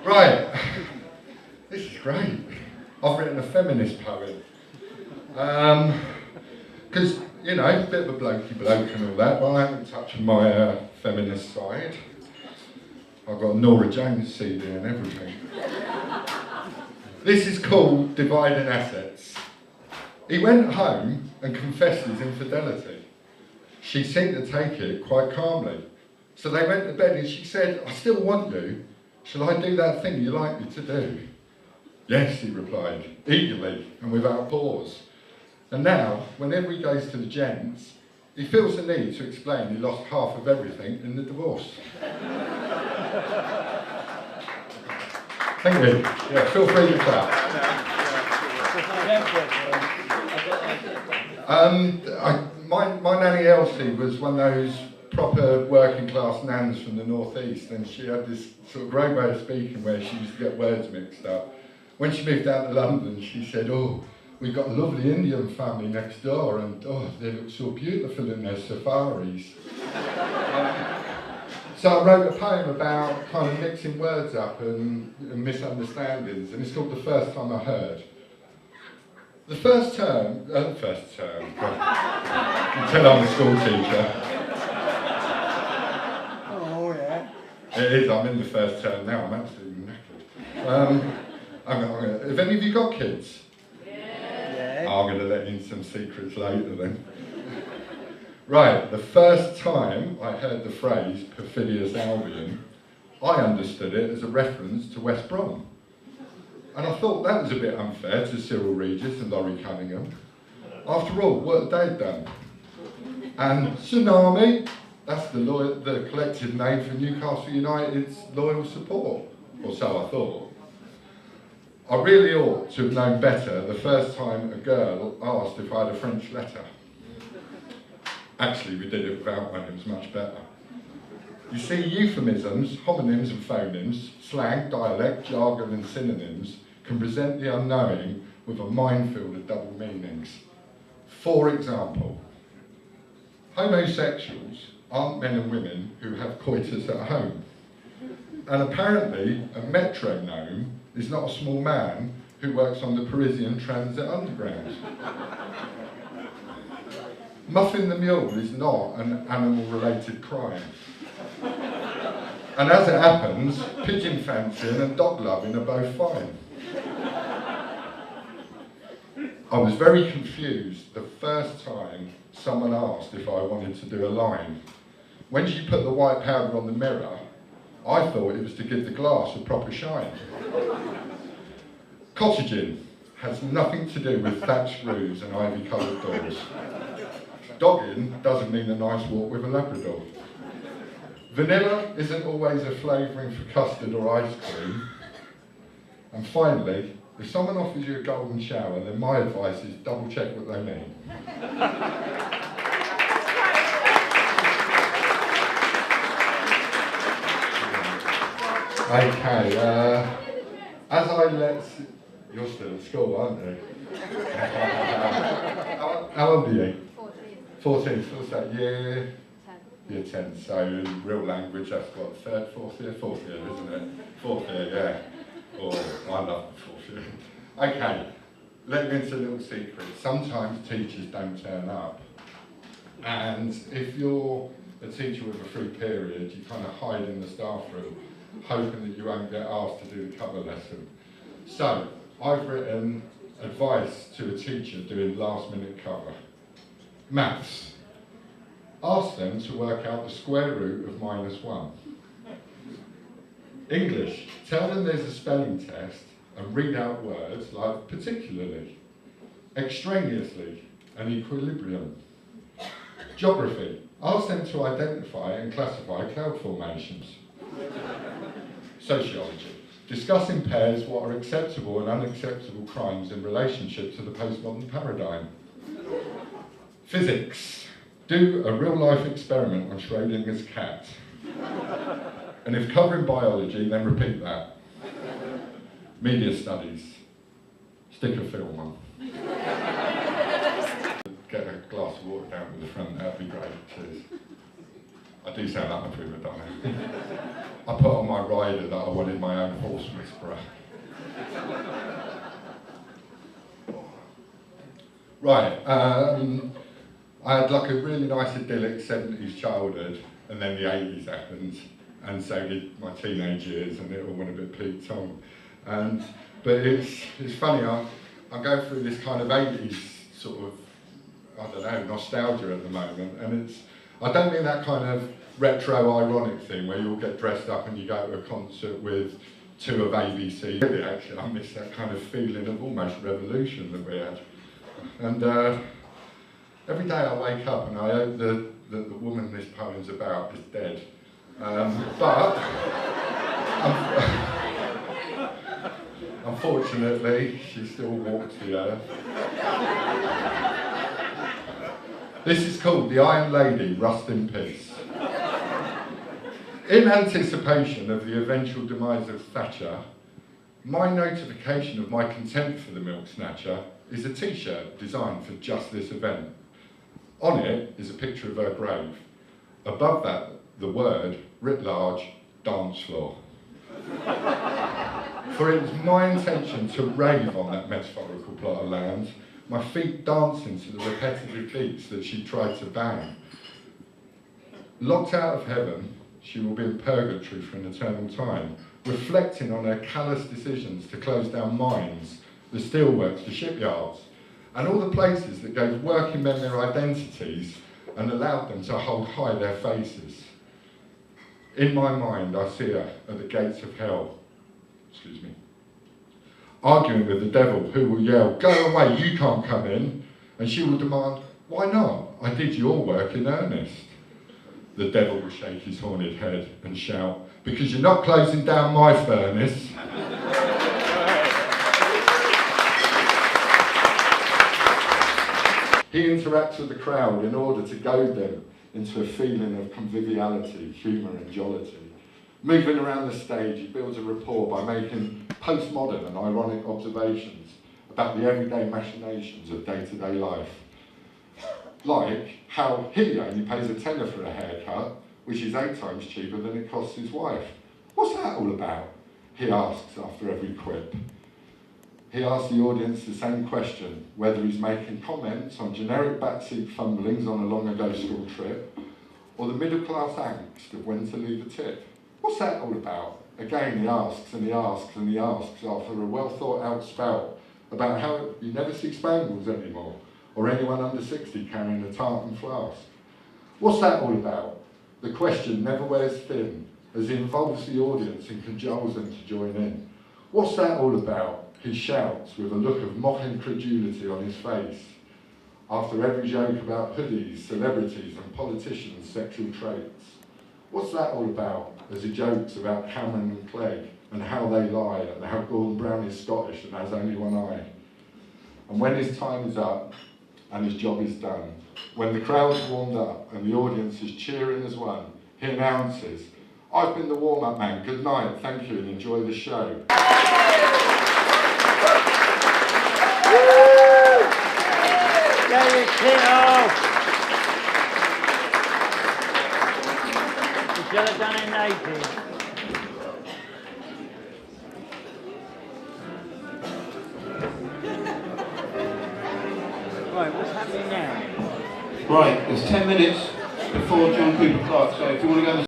Right, this is great. I've written a feminist poem. Because, you know, a bit of a blokey bloke and all that, but I haven't touched my feminist side. I've got a Nora Jones CD and everything. This is called Dividing Assets. He went home and confessed his infidelity. She seemed to take it quite calmly. So they went to bed and she said, I still want you. Shall I do that thing you like me to do? Yes, he replied, eagerly and without pause. And now, whenever he goes to the gents, he feels the need to explain he lost half of everything in the divorce. Thank you. Yeah, feel free to clap. My nanny Elsie was one of those proper working class nans from the northeast, and she had this sort of great way of speaking where she used to get words mixed up. When she moved out to London, she said, oh, we've got a lovely Indian family next door, and oh, they look so beautiful in their safaris. So I wrote a poem about kind of mixing words up and misunderstandings, and it's called The First Time I Heard. The first term, until I'm a school teacher. Oh yeah. It is, I'm in the first term now, I'm absolutely knackered. Have any of you got kids? Yeah. I'm going to let in some secrets later then. Right, the first time I heard the phrase perfidious Albion, I understood it as a reference to West Brom. And I thought that was a bit unfair to Cyril Regis and Laurie Cunningham. After all, what had they done? And Tsunami, that's the collective name for Newcastle United's loyal support, or so I thought. I really ought to have known better the first time a girl asked if I had a French letter. Actually, we did it without one, it was much better. You see, euphemisms, homonyms and phonemes, slang, dialect, jargon and synonyms can present the unknowing with a minefield of double meanings. For example, homosexuals aren't men and women who have coitus at home. And apparently, a metronome is not a small man who works on the Parisian Transit Underground. Muffin the mule is not an animal-related crime. And as it happens, pigeon fancying and dog loving are both fine. I was very confused the first time someone asked if I wanted to do a line. When she put the white powder on the mirror, I thought it was to give the glass a proper shine. Cottaging has nothing to do with thatched roofs and ivy-coloured doors. Dogging doesn't mean a nice walk with a Labrador. Vanilla isn't always a flavouring for custard or ice cream. And finally, if someone offers you a golden shower, then my advice is double check what they mean. Okay, as I let... You're still at school, aren't you? How old are you? 14, so what's that, year 10, so in real language that's what, third, fourth year, isn't it? Fourth year, yeah. Oh, I love the fourth year. Okay, let me into a little secret. Sometimes teachers don't turn up. And if you're a teacher with a free period, you kind of hide in the staff room, hoping that you won't get asked to do the cover lesson. So, I've written advice to a teacher doing last minute cover. Maths. Ask them to work out the square root of -1. English. Tell them there's a spelling test and read out words like particularly, extraneously, and equilibrium. Geography. Ask them to identify and classify cloud formations. Sociology. Discuss in pairs what are acceptable and unacceptable crimes in relationship to the postmodern paradigm. Physics. Do a real-life experiment on Schrodinger's cat. And if covering biology, then repeat that. Media studies. Stick a film on. Get a glass of water down to the front, that'd be great, cheers. I do sound like a prima donna. I put on my rider that I wanted my own horse whisperer. Right, I had like a really nice idyllic 70s childhood, and then the 80s happened, and so did my teenage years, and it all went a bit peaked on. But it's funny, I'm going through this kind of 80s sort of, I don't know, nostalgia at the moment, and I don't mean that kind of retro ironic thing where you all get dressed up and you go to a concert with two of ABC. Really, actually, I miss that kind of feeling of almost revolution that we had. And every day I wake up and I hope that the woman this poem's about is dead. But unfortunately, she still walks the earth. This is called The Iron Lady, Rust in Peace. In anticipation of the eventual demise of Thatcher, my notification of my contempt for the milk snatcher is a t-shirt designed for just this event. On it is a picture of her grave. Above that, the word, writ large, dance floor. For it was my intention to rave on that metaphorical plot of land, my feet dancing to the repetitive beats that she tried to bang. Locked out of heaven, she will be in purgatory for an eternal time, reflecting on her callous decisions to close down mines, the steelworks, the shipyards, and all the places that gave working men their identities and allowed them to hold high their faces. In my mind, I see her at the gates of hell, arguing with the devil, who will yell, "Go away, you can't come in," and she will demand, "Why not? I did your work in earnest." The devil will shake his horned head and shout, "Because you're not closing down my furnace." He interacts with the crowd in order to goad them into a feeling of conviviality, humour and jollity. Moving around the stage, he builds a rapport by making postmodern and ironic observations about the everyday machinations of day-to-day life. Like how he only pays a tenner for a haircut, which is 8 times cheaper than it costs his wife. "What's that all about?" he asks after every quip. He asks the audience the same question, whether he's making comments on generic backseat fumblings on a long-ago school trip, or the middle-class angst of when to leave a tip. "What's that all about?" Again, he asks and he asks and he asks after a well-thought-out spout about how you never see Spangles anymore, or anyone under 60 carrying a tartan flask. "What's that all about?" The question never wears thin, as he involves the audience and cajoles them to join in. "What's that all about?" he shouts with a look of mock incredulity on his face. After every joke about hoodies, celebrities and politicians' sexual traits. "What's that all about?" as he jokes about Cameron and Clegg and how they lie and how Gordon Brown is Scottish and has only one eye. And when his time is up and his job is done, when the crowd's warmed up and the audience is cheering as one, he announces, "I've been the warm-up man, good night, thank you and enjoy the show." Get it, kiddo! You should have done it naked. Right, what's happening now? Right, it's 10 minutes before John Cooper Clarke, so if you want to go